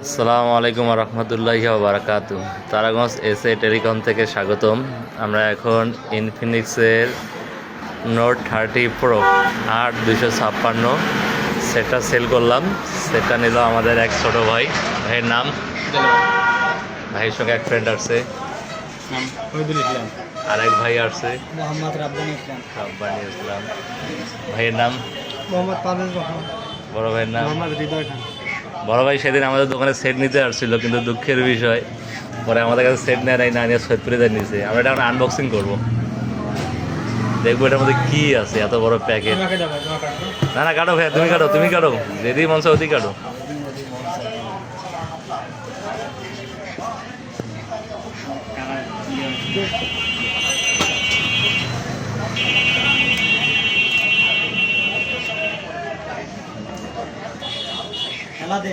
আসসালামু আলাইকুম রহমতুল্লাহি বারাকাতু। তারাগঞ্জ এসএ টেলিকম থেকে স্বাগতম। আমরা এখন ইনফিনিক্সের নোট 30 প্রো 8 256 সেটটা সেল করলাম। সেটটা নিল আমাদের এক ছোটো ভাই। ভাইয়ের নাম? ভাইয়ের সঙ্গে এক ফ্রেন্ড আসছে, আর এক ভাই আসছে মোহাম্মদ রাব্বানি ইসলাম। রাব্বানি ইসলাম। ভাইয়ের নাম? মোহাম্মদ পারভেজ রহমান। বড় ভাইয়ের নাম? মোহাম্মদ হৃদয় খান। বড় ভাই সেদিন আমাদের দোকানে সেট নিতে আসছিল, কিন্তু দুঃখের বিষয় পরে আমাদের কাছে সেট নেয় নাই, না নিয়ে সৈয়দপুরে নিয়েছে। আমরা এটা এখন আনবক্সিং করবো, দেখবো এটার মধ্যে কি আছে। এত বড় প্যাকেট। না না, কাটো ভাইয়া, তুমি কাটো, তুমি কাটো, যেদি মন চায় ওদি কাটো। খেলা দে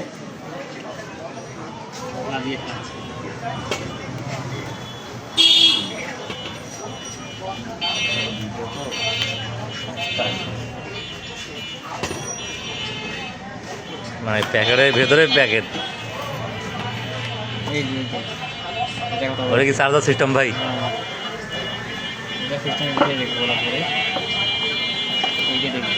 মানে প্যাকেটের ভেতরে প্যাকেট। এই যে ওটা কি চার্জার সিস্টেম ভাই? এটা সিস্টেম দিয়ে দেখবো বলা পরে এই যে দেখবো